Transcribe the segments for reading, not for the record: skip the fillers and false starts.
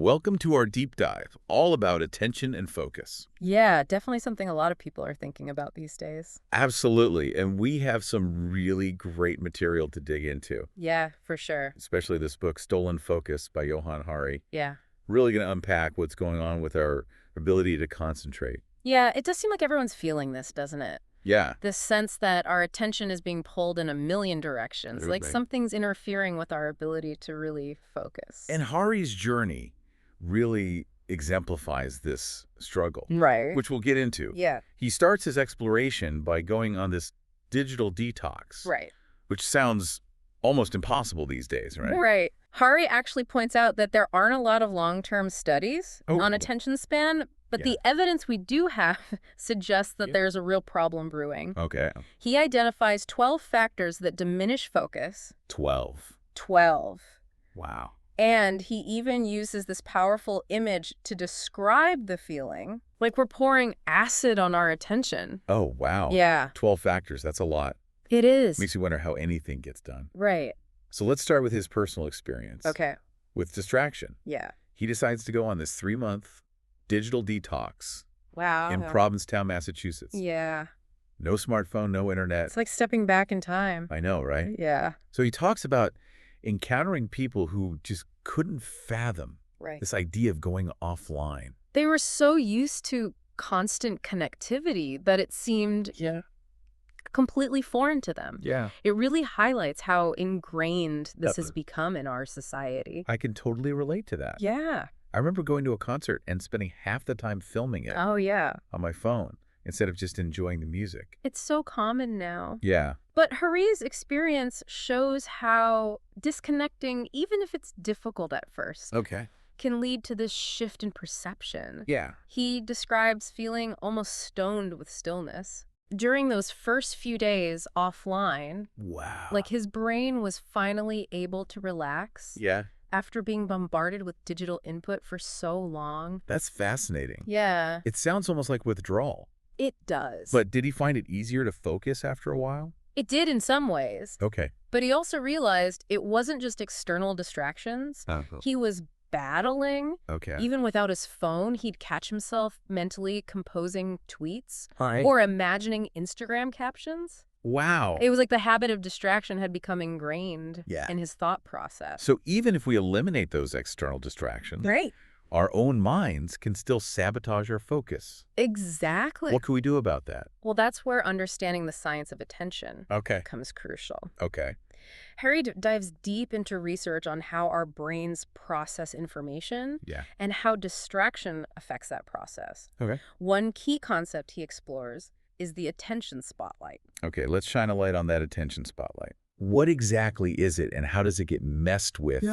Welcome to our deep dive, all about attention and focus. Yeah, definitely something a lot of people are thinking about these days. Absolutely, and we have some really great material to dig into, Yeah, for sure. especially this book, Stolen Focus by Johann Hari. Yeah. Really going to unpack what's going on with our ability to concentrate. Yeah, it does seem like everyone's feeling this, doesn't it? Yeah. This sense that our attention is being pulled in a million directions, like Right. something's interfering with our ability to really focus. And Hari's journey really exemplifies this struggle, Right. which we'll get into. Yeah. He starts his exploration by going on this digital detox, Right. which sounds almost impossible these days, right? Right. Hari actually points out that there aren't a lot of long-term studies Oh. on attention span, but Yeah. the evidence we do have suggests that Yeah. there's a real problem brewing. Okay. He identifies 12 factors that diminish focus. 12. 12. Wow. And he even uses this powerful image to describe the feeling, like we're pouring acid on our attention. Oh, wow. Yeah, 12 factors. That's a lot. it is. Makes you wonder how anything gets done. Right. So let's start with his personal experience. Okay. With distraction. Yeah. He decides to go on this 3-month digital detox Wow. in Provincetown, Massachusetts. Yeah. No smartphone, no internet. It's like stepping back in time. I know, right? Yeah. So he talks about encountering people who just couldn't fathom Right. this idea of going offline. They were so used to constant connectivity that it seemed completely foreign to them. Yeah. It really highlights how ingrained this has Uh-uh. become in our society. I can totally relate to that. Yeah. I remember going to a concert and spending half the time filming it Oh, yeah. on my phone instead of just enjoying the music. It's so common now. Yeah. But Hari's experience shows how disconnecting, even if it's difficult at first, Okay. can lead to this shift in perception. Yeah. He describes feeling almost stoned with stillness. During those first few days offline, Wow. like his brain was finally able to relax Yeah. after being bombarded with digital input for so long. That's fascinating. Yeah, It sounds almost like withdrawal. it does. But did he find it easier to focus after a while? It did in some ways. Okay. But he also realized it wasn't just external distractions. He was battling. Okay. Even without his phone, he'd catch himself mentally composing tweets Hi. or imagining Instagram captions. Wow. It was like the habit of distraction had become ingrained Yeah. in his thought process. So even if we eliminate those external distractions, Right. our own minds can still sabotage our focus. Exactly. What can we do about that? Well, that's where understanding the science of attention Okay. becomes crucial. Okay. Hari dives deep into research on how our brains process information Yeah. and how distraction affects that process. Okay. One key concept he explores is the attention spotlight. Okay, let's shine a light on that attention spotlight. What exactly is it and how does it get messed with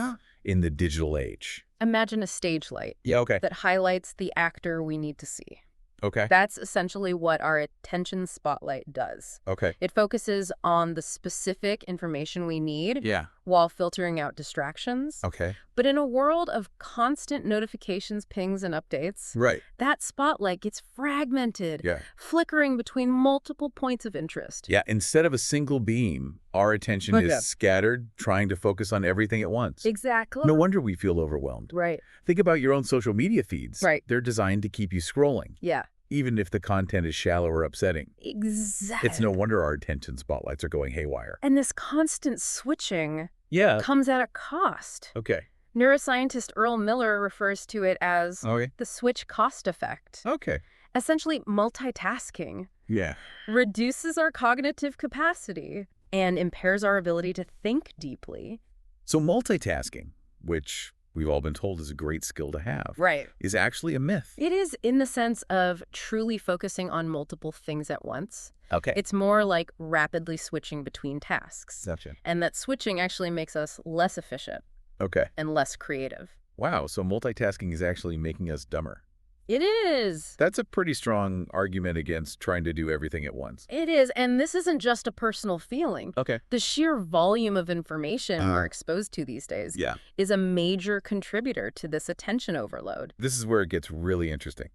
in the digital age? Imagine a stage light Yeah, okay. that highlights the actor we need to see. Okay. That's essentially what our attention spotlight does. Okay. It focuses on the specific information we need Yeah. while filtering out distractions. Okay. But in a world of constant notifications, pings, and updates, Right. that spotlight gets fragmented, Yeah. flickering between multiple points of interest. Yeah, instead of a single beam, our attention Like is that. scattered, trying to focus on everything at once. Exactly. No wonder we feel overwhelmed. Right. Think about your own social media feeds. Right. They're designed to keep you scrolling, Yeah. even if the content is shallow or upsetting. Exactly. It's no wonder our attention spotlights are going haywire. And this constant switching Yeah. comes at a cost. Okay. Neuroscientist Earl Miller refers to it as Okay. the switch cost effect. Okay. Essentially, multitasking Yeah. reduces our cognitive capacity and impairs our ability to think deeply. So multitasking, which we've all been told is a great skill to have, Right. is actually a myth. It is in the sense of truly focusing on multiple things at once. Okay. It's more like rapidly switching between tasks. Gotcha. And that switching actually makes us less efficient Okay. and less creative. Wow, so multitasking is actually making us dumber. It is. That's a pretty strong argument against trying to do everything at once. It is. And this isn't just a personal feeling. Okay. The sheer volume of information we're exposed to these days Yeah. is a major contributor to this attention overload. This is where it gets really interesting.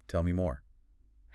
Tell me more.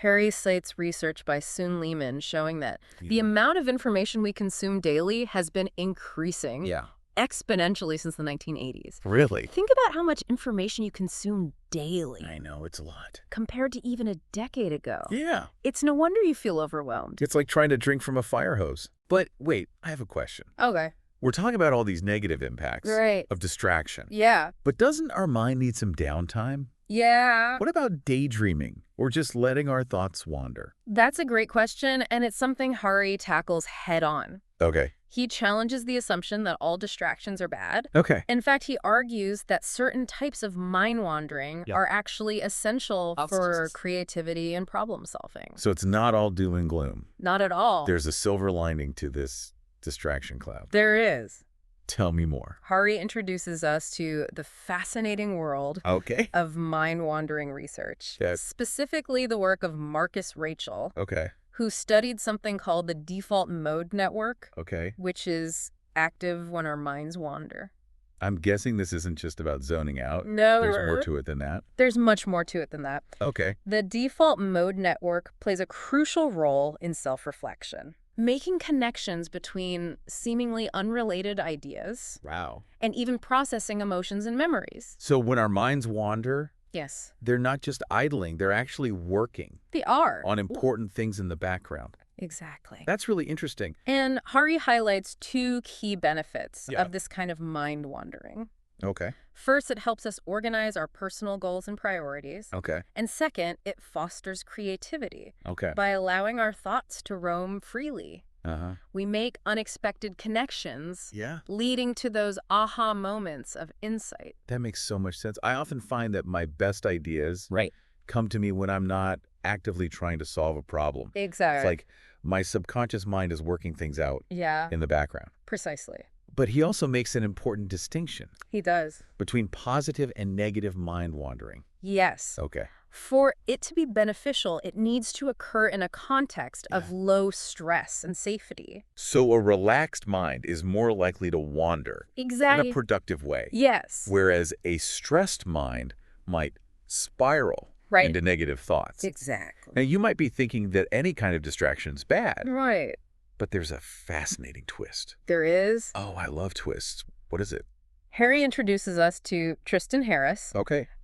Hari cites research by Soon Lehman showing that the Yeah. amount of information we consume daily has been increasing Yeah. exponentially since the 1980s. Really? Think about how much information you consume daily. I know, it's a lot. Compared to even a decade ago. Yeah. It's no wonder you feel overwhelmed. It's like trying to drink from a fire hose. But wait, I have a question. Okay. We're talking about all these negative impacts of distraction. Yeah. But doesn't our mind need some downtime? Yeah. What about daydreaming or just letting our thoughts wander? That's a great question, and it's something Hari tackles head on. Okay. He challenges the assumption that all distractions are bad. Okay. In fact, he argues that certain types of mind wandering are actually essential for creativity and problem solving. So it's not all doom and gloom. Not at all. There's a silver lining to this distraction cloud. There is. Tell me more. Hari introduces us to the fascinating world of mind-wandering research, specifically the work of Marcus Rachel, who studied something called the default mode network, which is active when our minds wander. I'm guessing this isn't just about zoning out. No. There's more to it than that. There's much more to it than that. Okay. The default mode network plays a crucial role in self-reflection, making connections between seemingly unrelated ideas. Wow. And even processing emotions and memories. So when our minds wander, yes, they're not just idling, they're actually working. They are. On important things in the background. Exactly. That's really interesting. And Hari highlights two key benefits of this kind of mind wandering. Okay. First, it helps us organize our personal goals and priorities. Okay. And second, it fosters creativity. Okay. By allowing our thoughts to roam freely. Uh-huh. We make unexpected connections, Yeah. leading to those aha moments of insight. That makes so much sense. I often find that my best ideas come to me when I'm not actively trying to solve a problem. Exactly. It's like my subconscious mind is working things out in the background. Precisely. But he also makes an important distinction. He does. Between positive and negative mind wandering. Yes. Okay. For it to be beneficial, it needs to occur in a context of low stress and safety. So a relaxed mind is more likely to wander in a productive way. Yes. Whereas a stressed mind might spiral into negative thoughts. Exactly. Now, you might be thinking that any kind of distraction is bad. Right. But there's a fascinating twist. There is. Oh, I love twists. What is it? Hari introduces us to Tristan Harris,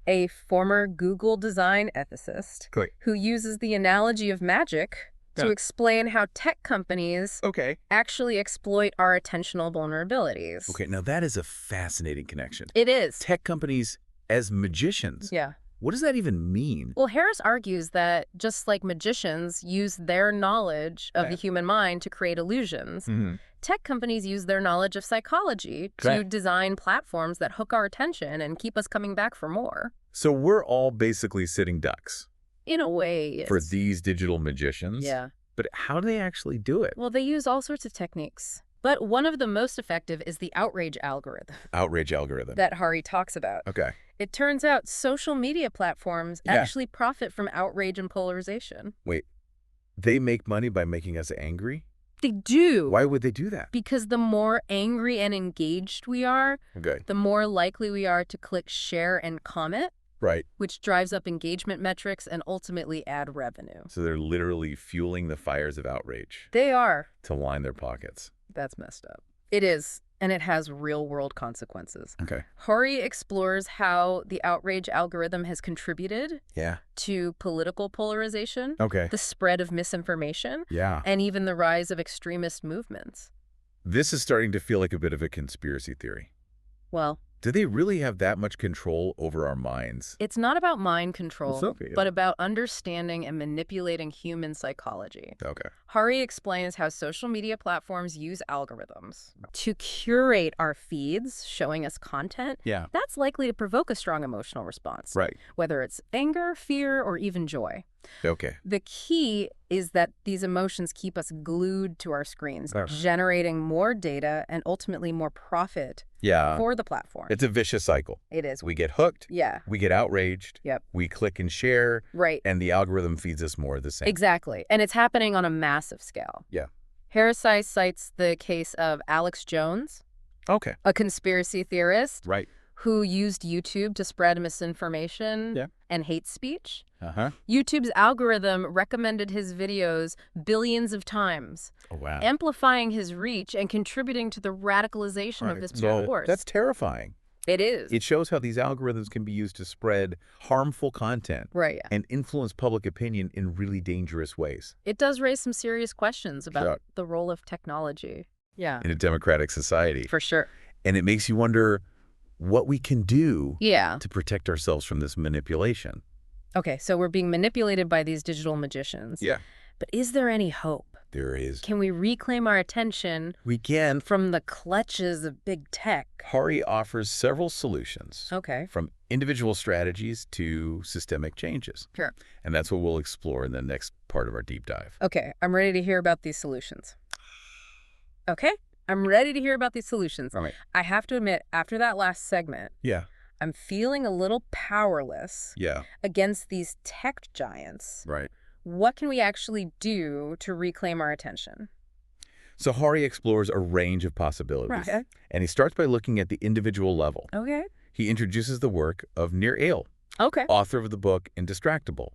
a former Google design ethicist who uses the analogy of magic to explain how tech companies actually exploit our attentional vulnerabilities. Okay, now that is a fascinating connection. It is. Tech companies as magicians. Yeah. What does that even mean? Well, Harris argues that just like magicians use their knowledge of the human mind to create illusions, tech companies use their knowledge of psychology to design platforms that hook our attention and keep us coming back for more. So we're all basically sitting ducks. In a way, yes. For these digital magicians? Yeah. But how do they actually do it? Well, they use all sorts of techniques. But one of the most effective is the outrage algorithm. Outrage algorithm. That Hari talks about. Okay. It turns out social media platforms actually profit from outrage and polarization. Wait, they make money by making us angry? They do. Why would they do that? Because the more angry and engaged we are, the more likely we are to click share and comment. Right. Which drives up engagement metrics and ultimately ad revenue. So they're literally fueling the fires of outrage. They are. To line their pockets. That's messed up. It is. And it has real-world consequences. Okay. Hari explores how the outrage algorithm has contributed to political polarization, the spread of misinformation, and even the rise of extremist movements. This is starting to feel like a bit of a conspiracy theory. Well, do they really have that much control over our minds? It's not about mind control, but about understanding and manipulating human psychology. Okay. Hari explains how social media platforms use algorithms to curate our feeds, showing us content that's likely to provoke a strong emotional response. Right. Whether it's anger, fear, or even joy. Okay. The key is that these emotions keep us glued to our screens, generating more data and ultimately more profit for the platform. It's a vicious cycle. It is. We get hooked. Yeah. We get outraged. Yep. We click and share. Right. And the algorithm feeds us more of the same. Exactly. And it's happening on a massive scale. Yeah. Harris cites the case of Alex Jones. Okay. A conspiracy theorist. Right. who used YouTube to spread misinformation and hate speech. YouTube's algorithm recommended his videos billions of times, amplifying his reach and contributing to the radicalization of his course. That's terrifying. It is. It shows how these algorithms can be used to spread harmful content and influence public opinion in really dangerous ways. It does raise some serious questions about the role of technology. In a democratic society. For sure. And it makes you wonder what we can do to protect ourselves from this manipulation. Okay, so we're being manipulated by these digital magicians. But is there any hope? There is. Can we reclaim our attention? We can. From the clutches of big tech? Hari offers several solutions. Okay. From individual strategies to systemic changes. Sure. And that's what we'll explore in the next part of our deep dive. Okay, I'm ready to hear about these solutions. Okay, I'm ready to hear about these solutions. All right. I have to admit, after that last segment, I'm feeling a little powerless against these tech giants. Right. What can we actually do to reclaim our attention? So Hari explores a range of possibilities. Right. And he starts by looking at the individual level. Okay. He introduces the work of Nir Eyal, author of the book Indistractable,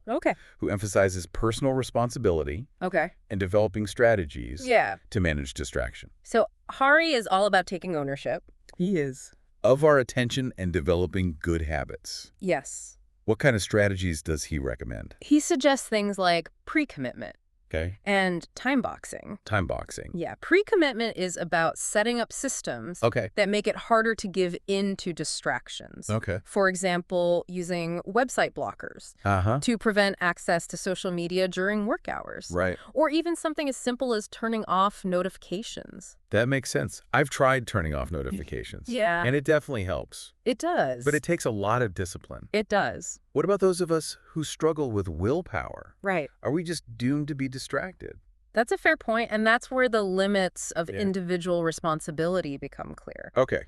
who emphasizes personal responsibility and developing strategies to manage distraction. So Hari is all about taking ownership. He is. Of our attention and developing good habits. Yes. What kind of strategies does he recommend? He suggests things like pre-commitment. Okay. And time boxing. Time boxing. Yeah. Pre-commitment is about setting up systems that make it harder to give in to distractions. Okay. For example, using website blockers to prevent access to social media during work hours. Right. Or even something as simple as turning off notifications. That makes sense. I've tried turning off notifications. Yeah. And it definitely helps. It does. But it takes a lot of discipline. It does. What about those of us who struggle with willpower? Right. Are we just doomed to be distracted? That's a fair point, and that's where the limits of individual responsibility become clear. Okay.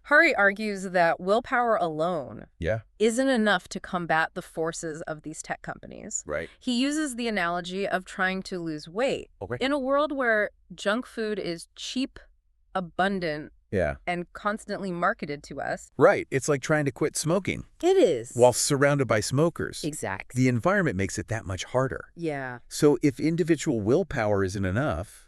Hari argues that willpower alone isn't enough to combat the forces of these tech companies. Right. He uses the analogy of trying to lose weight. In a world where junk food is cheap, abundant, and constantly marketed to us. Right. It's like trying to quit smoking. It is. While surrounded by smokers. Exactly. The environment makes it that much harder. Yeah. So if individual willpower isn't enough,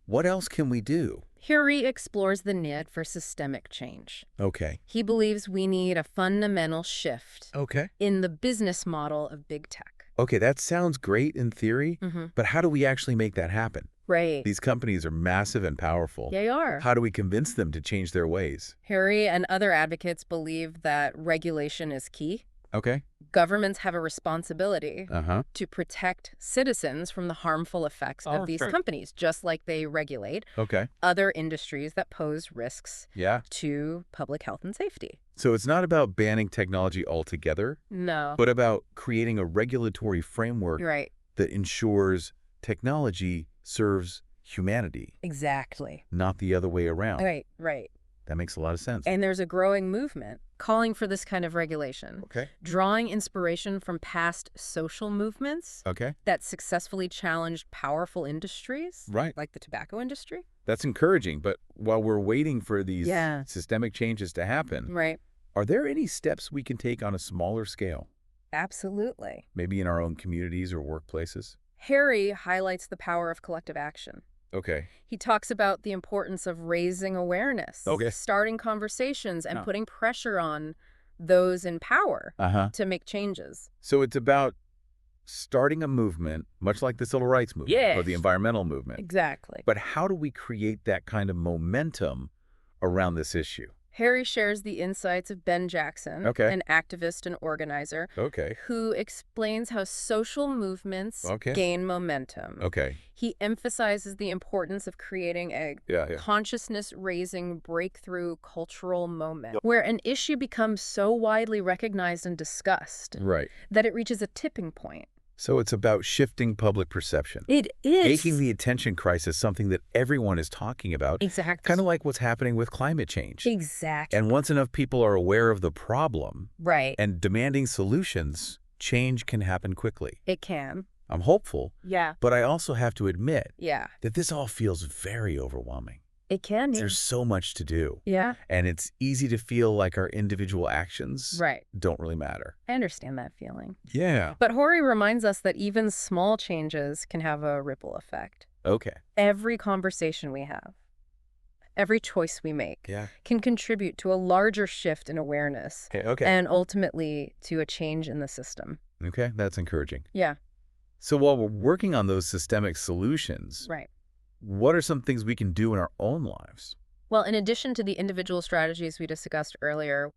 what else can we do? Hari explores the need for systemic change. Okay. He believes we need a fundamental shift in the business model of big tech. Okay, that sounds great in theory, but how do we actually make that happen? Right. These companies are massive and powerful. They are. How do we convince them to change their ways? Hari and other advocates believe that regulation is key. Okay. Governments have a responsibility to protect citizens from the harmful effects of these companies, just like they regulate other industries that pose risks to public health and safety. So it's not about banning technology altogether, but about creating a regulatory framework that ensures technology serves humanity. Exactly. Not the other way around. Right. That makes a lot of sense. And there's a growing movement calling for this kind of regulation. Drawing inspiration from past social movements that successfully challenged powerful industries, like the tobacco industry. That's encouraging, but while we're waiting for these systemic changes to happen, are there any steps we can take on a smaller scale? Absolutely. Maybe in our own communities or workplaces? Hari highlights the power of collective action. He talks about the importance of raising awareness, starting conversations, and putting pressure on those in power to make changes. So it's about starting a movement, much like the civil rights movement or the environmental movement. Exactly. But how do we create that kind of momentum around this issue? Hari shares the insights of Ben Jackson, an activist and organizer, who explains how social movements gain momentum. He emphasizes the importance of creating a consciousness-raising breakthrough cultural moment where an issue becomes so widely recognized and discussed that it reaches a tipping point. So it's about shifting public perception. It is. Making the attention crisis something that everyone is talking about. Exactly. Kind of like what's happening with climate change. Exactly. And once enough people are aware of the problem and demanding solutions, change can happen quickly. It can. I'm hopeful. Yeah. But I also have to admit that this all feels very overwhelming. It can, yeah. There's so much to do. Yeah. And it's easy to feel like our individual actions don't really matter. I understand that feeling. Yeah. But Hari reminds us that even small changes can have a ripple effect. Okay. Every conversation we have, every choice we make can contribute to a larger shift in awareness and ultimately to a change in the system. Okay, that's encouraging. Yeah. So while we're working on those systemic solutions, what are some things we can do in our own lives? Well, in addition to the individual strategies we discussed earlier,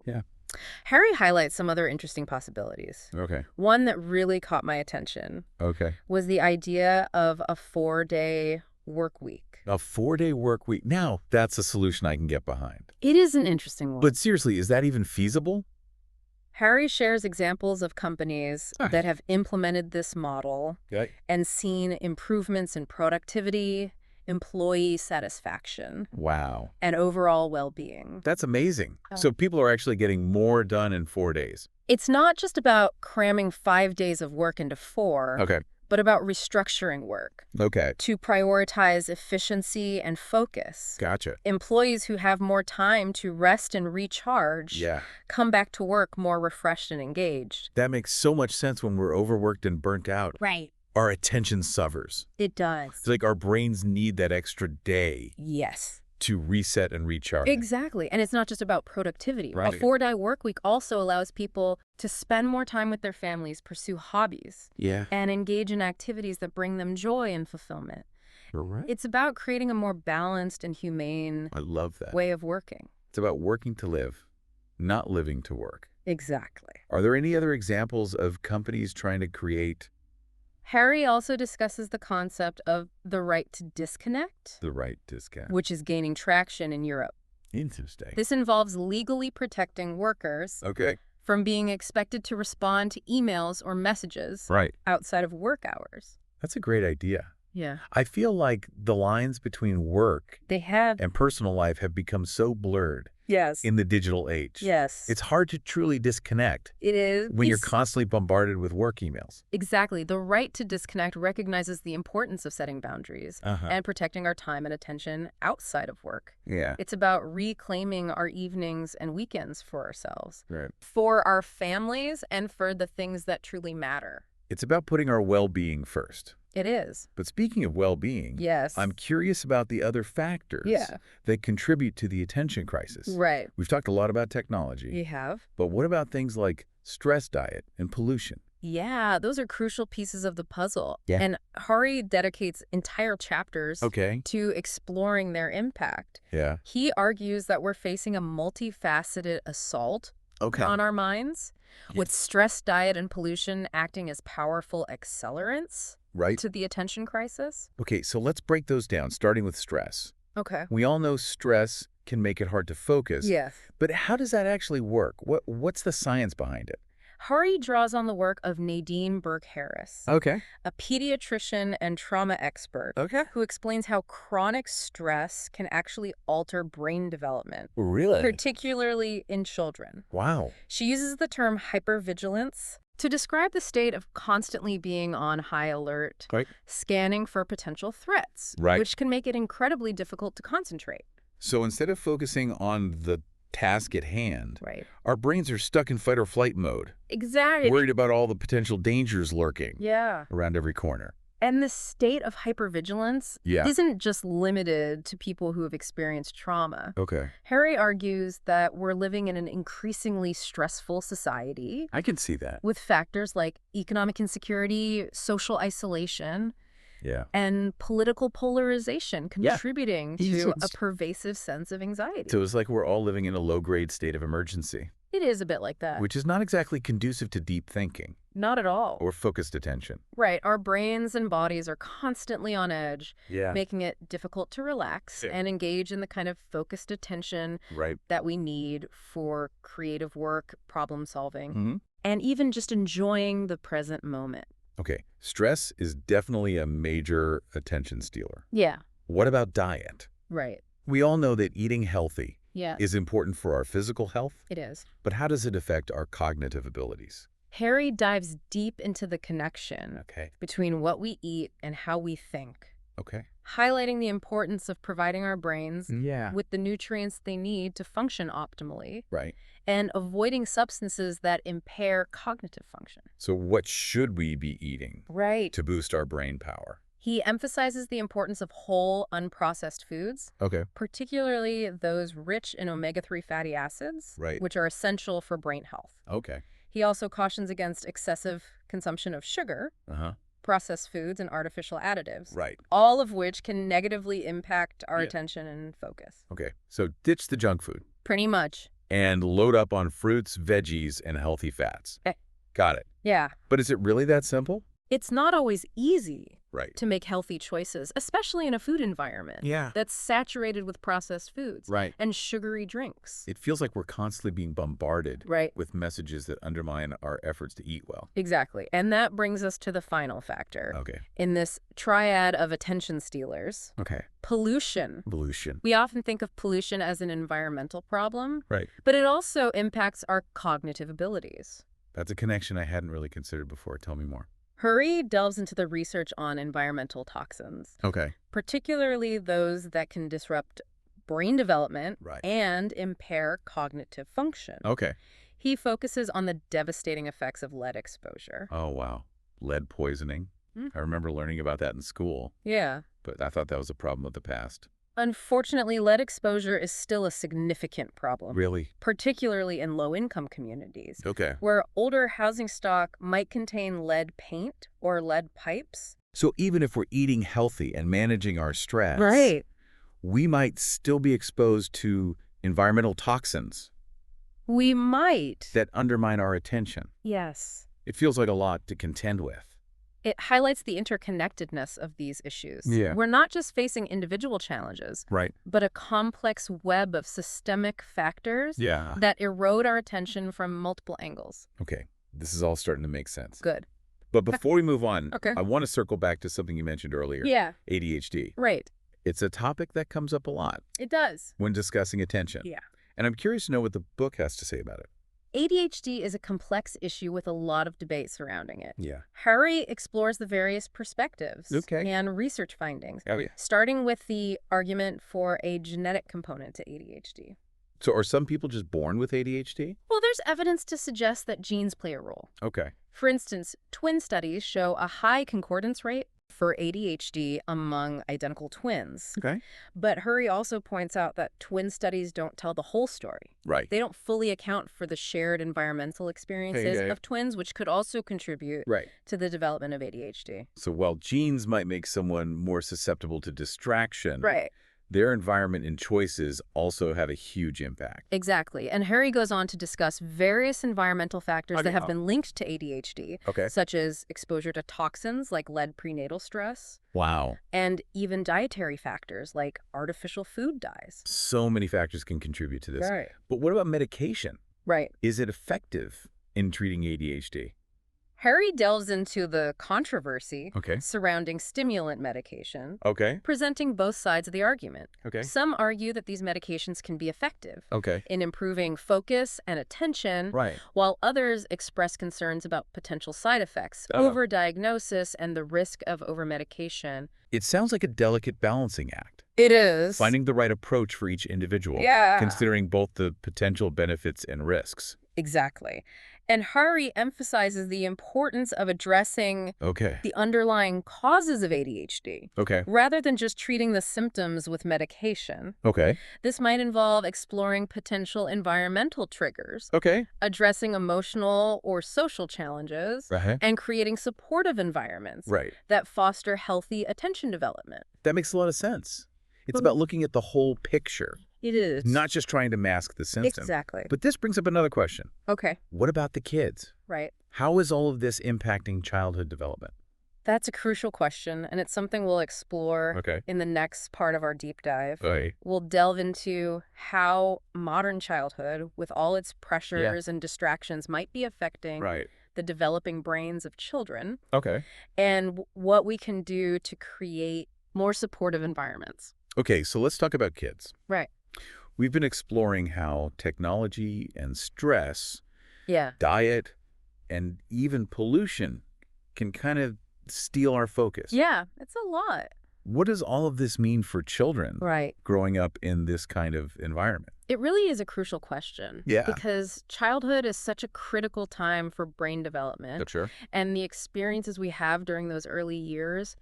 Hari highlights some other interesting possibilities. Okay. One that really caught my attention was the idea of a 4-day work week. A 4-day work week. Now, that's a solution I can get behind. It is an interesting one. But seriously, is that even feasible? Hari shares examples of companies that have implemented this model and seen improvements in productivity, employee satisfaction. Wow. And overall well-being. That's amazing. So people are actually getting more done in 4 days. It's not just about cramming 5 days of work into 4, but about restructuring work to prioritize efficiency and focus. Gotcha. Employees who have more time to rest and recharge come back to work more refreshed and engaged. That makes so much sense when we're overworked and burnt out. Right. Our attention suffers. It does. It's like our brains need that extra day. Yes. To reset and recharge. Exactly. And it's not just about productivity. A 4-day work week also allows people to spend more time with their families, pursue hobbies, and engage in activities that bring them joy and fulfillment. It's about creating a more balanced and humane way of working. It's about working to live, not living to work. Exactly. Are there any other examples of companies trying to create... Hari also discusses the concept of the right to disconnect. The right to disconnect. Which is gaining traction in Europe. Interesting. This involves legally protecting workers from being expected to respond to emails or messages outside of work hours. That's a great idea. Yeah. I feel like the lines between work and personal life have become so blurred. Yes. In the digital age. Yes. It's hard to truly disconnect. It is. When you're constantly bombarded with work emails. Exactly. The right to disconnect recognizes the importance of setting boundaries and protecting our time and attention outside of work. Yeah. It's about reclaiming our evenings and weekends for ourselves. Right. For our families and for the things that truly matter. It's about putting our well-being first. It is. But speaking of well-being, I'm curious about the other factors that contribute to the attention crisis. Right. We've talked a lot about technology. You have. But what about things like stress diet and pollution? Yeah, those are crucial pieces of the puzzle. Yeah. And Hari dedicates entire chapters to exploring their impact. Yeah. He argues that we're facing a multifaceted assault on our minds, with stress diet and pollution acting as powerful accelerants to the attention crisis. Okay, so let's break those down, starting with stress. Okay. We all know stress can make it hard to focus. Yes. But how does that actually work? What's the science behind it? Hari draws on the work of Nadine Burke-Harris, a pediatrician and trauma expert who explains how chronic stress can actually alter brain development. Really? Particularly in children. Wow. She uses the term hypervigilance to describe the state of constantly being on high alert, scanning for potential threats, which can make it incredibly difficult to concentrate. So instead of focusing on the task at hand, our brains are stuck in fight or flight mode. Exactly. Worried about all the potential dangers lurking around every corner. And the state of hypervigilance isn't just limited to people who have experienced trauma. Hari argues that we're living in an increasingly stressful society. I can see that. With factors like economic insecurity, social isolation, and political polarization contributing to a pervasive sense of anxiety. So it's like we're all living in a low-grade state of emergency. It is a bit like that. Which is not exactly conducive to deep thinking. Not at all. Or focused attention. Right. Our brains and bodies are constantly on edge, making it difficult to relax and engage in the kind of focused attention that we need for creative work, problem solving, and even just enjoying the present moment. Okay, stress is definitely a major attention stealer. Yeah. What about diet? Right. We all know that eating healthy is important for our physical health. It is. But how does it affect our cognitive abilities? Hari dives deep into the connection between what we eat and how we think. highlighting the importance of providing our brains with the nutrients they need to function optimally. Right. And avoiding substances that impair cognitive function. So what should we be eating to boost our brain power? He emphasizes the importance of whole, unprocessed foods, particularly those rich in omega-3 fatty acids, which are essential for brain health. He also cautions against excessive consumption of sugar, processed foods, and artificial additives, all of which can negatively impact our attention and focus. So ditch the junk food. Pretty much. And load up on fruits, veggies, and healthy fats. Got it. Yeah. But is it really that simple? It's not always easy to make healthy choices, especially in a food environment that's saturated with processed foods and sugary drinks. It feels like we're constantly being bombarded with messages that undermine our efforts to eat well. Exactly. And that brings us to the final factor in this triad of attention stealers. Pollution. We often think of pollution as an environmental problem, but it also impacts our cognitive abilities. That's a connection I hadn't really considered before. Tell me more. Hari delves into the research on environmental toxins, particularly those that can disrupt brain development and impair cognitive function. He focuses on the devastating effects of lead exposure. Oh, wow. Lead poisoning. I remember learning about that in school. But I thought that was a problem of the past. Unfortunately, lead exposure is still a significant problem. Really? Particularly in low-income communities. Where older housing stock might contain lead paint or lead pipes. So even if we're eating healthy and managing our stress, we might still be exposed to environmental toxins. We might. That undermine our attention. Yes. It feels like a lot to contend with. It highlights the interconnectedness of these issues. We're not just facing individual challenges, but a complex web of systemic factors that erode our attention from multiple angles. This is all starting to make sense. Good. But before we move on, I want to circle back to something you mentioned earlier. ADHD. It's a topic that comes up a lot. It does. When discussing attention. And I'm curious to know what the book has to say about it. ADHD is a complex issue with a lot of debate surrounding it. Hari explores the various perspectives and research findings, starting with the argument for a genetic component to ADHD. So are some people just born with ADHD? Well, there's evidence to suggest that genes play a role. For instance, twin studies show a high concordance rate for ADHD among identical twins. But Hari also points out that twin studies don't tell the whole story. They don't fully account for the shared environmental experiences of twins, which could also contribute to the development of ADHD. So while genes might make someone more susceptible to distraction, their environment and choices also have a huge impact. Exactly. And Hari goes on to discuss various environmental factors that have been linked to ADHD, such as exposure to toxins like lead prenatal stress. And even dietary factors like artificial food dyes. So many factors can contribute to this. But what about medication? Is it effective in treating ADHD? Hari delves into the controversy surrounding stimulant medication, presenting both sides of the argument. Some argue that these medications can be effective in improving focus and attention, while others express concerns about potential side effects, overdiagnosis, and the risk of overmedication. It sounds like a delicate balancing act. It is. Finding the right approach for each individual, considering both the potential benefits and risks. Exactly. And Hari emphasizes the importance of addressing the underlying causes of ADHD, rather than just treating the symptoms with medication. This might involve exploring potential environmental triggers, addressing emotional or social challenges, and creating supportive environments that foster healthy attention development. That makes a lot of sense. It's about looking at the whole picture. It is. Not just trying to mask the symptom. Exactly. But this brings up another question. What about the kids? How is all of this impacting childhood development? That's a crucial question, and it's something we'll explore in the next part of our deep dive. We'll delve into how modern childhood, with all its pressures and distractions, might be affecting the developing brains of children, and what we can do to create more supportive environments. So let's talk about kids. We've been exploring how technology and stress, diet, and even pollution can kind of steal our focus. It's a lot. what does all of this mean for children growing up in this kind of environment? It really is a crucial question. Yeah. Because childhood is such a critical time for brain development. Sure. And the experiences we have during those early years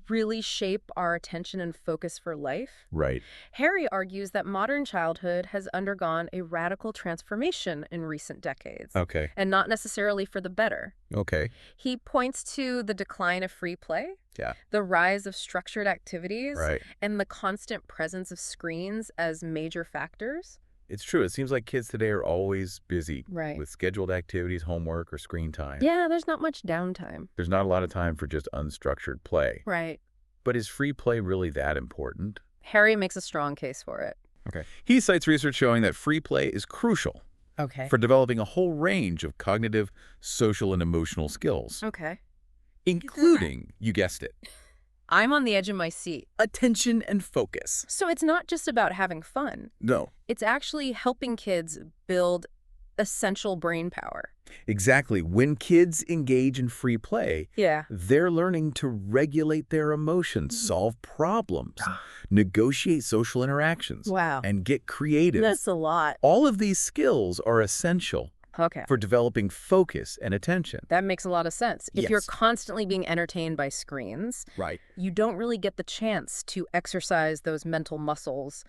really shape our attention and focus for life. Right. Hari argues that modern childhood has undergone a radical transformation in recent decades. Okay. And not necessarily for the better. Okay. He points to the decline of free play, the rise of structured activities, and the constant presence of screens as major factors. It's true. It seems like kids today are always busy with scheduled activities, homework, or screen time. Yeah, there's not much downtime. There's not a lot of time for just unstructured play. Right. But is free play really that important? Hari makes a strong case for it. Okay. He cites research showing that free play is crucial for developing a whole range of cognitive, social, and emotional skills. Okay. Including, you guessed it, I'm on the edge of my seat. attention and focus. So it's not just about having fun. No. It's actually helping kids build essential brain power. Exactly. When kids engage in free play, they're learning to regulate their emotions, solve problems, negotiate social interactions, and get creative. That's a lot. All of these skills are essential for developing focus and attention. That makes a lot of sense. If you're constantly being entertained by screens, you don't really get the chance to exercise those mental muscles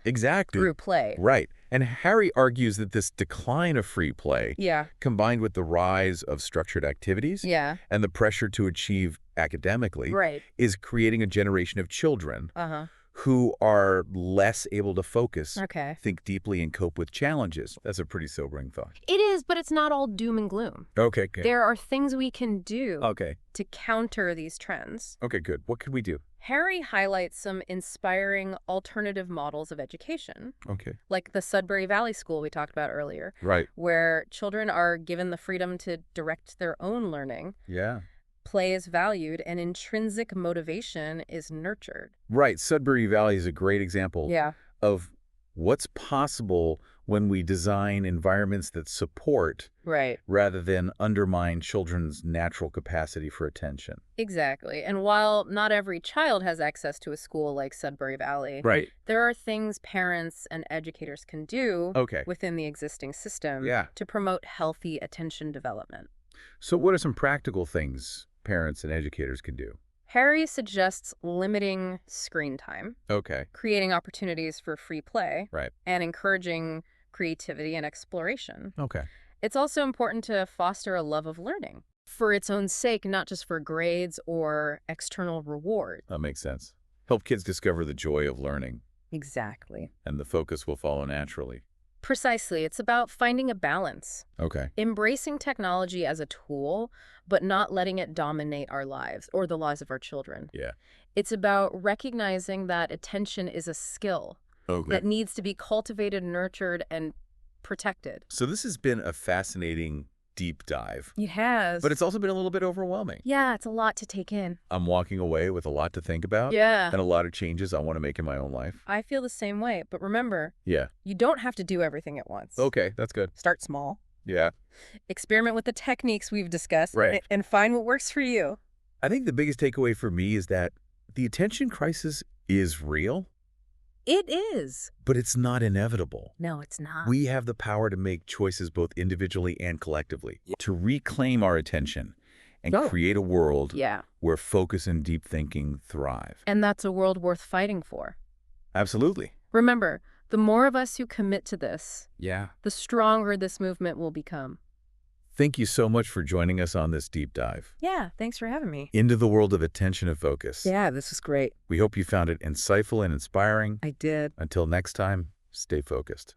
through play. Right. And Hari argues that this decline of free play, combined with the rise of structured activities and the pressure to achieve academically, is creating a generation of children who are less able to focus, think deeply, and cope with challenges. That's a pretty sobering thought. It is, but it's not all doom and gloom. Okay, good. There are things we can do to counter these trends. Okay, good. What could we do? Hari highlights some inspiring alternative models of education. Like the Sudbury Valley School we talked about earlier. Where children are given the freedom to direct their own learning. Play is valued and intrinsic motivation is nurtured. Right. Sudbury Valley is a great example of what's possible when we design environments that support rather than undermine children's natural capacity for attention. Exactly. And while not every child has access to a school like Sudbury Valley, there are things parents and educators can do within the existing system to promote healthy attention development. So what are some practical things parents and educators can do? Hari suggests limiting screen time, creating opportunities for free play, and encouraging creativity and exploration. It's also important to foster a love of learning for its own sake, not just for grades or external reward. That makes sense. Help kids discover the joy of learning. Exactly. And the focus will follow naturally. Precisely. It's about finding a balance. Embracing technology as a tool, but not letting it dominate our lives or the lives of our children. It's about recognizing that attention is a skill that needs to be cultivated, nurtured, and protected. So this has been a fascinating deep dive. It has. But it's also been a little bit overwhelming. Yeah, it's a lot to take in. I'm walking away with a lot to think about. And a lot of changes I want to make in my own life. I feel the same way. But remember, you don't have to do everything at once. Okay, that's good. Start small. Experiment with the techniques we've discussed and find what works for you. I think the biggest takeaway for me is that the attention crisis is real. It is. But it's not inevitable. No, it's not. We have the power to make choices both individually and collectively, to reclaim our attention and create a world where focus and deep thinking thrive. And that's a world worth fighting for. Absolutely. Remember, the more of us who commit to this, the stronger this movement will become. Thank you so much for joining us on this deep dive. Yeah, thanks for having me. Into the world of attention and focus. Yeah, this was great. We hope you found it insightful and inspiring. I did. Until next time, stay focused.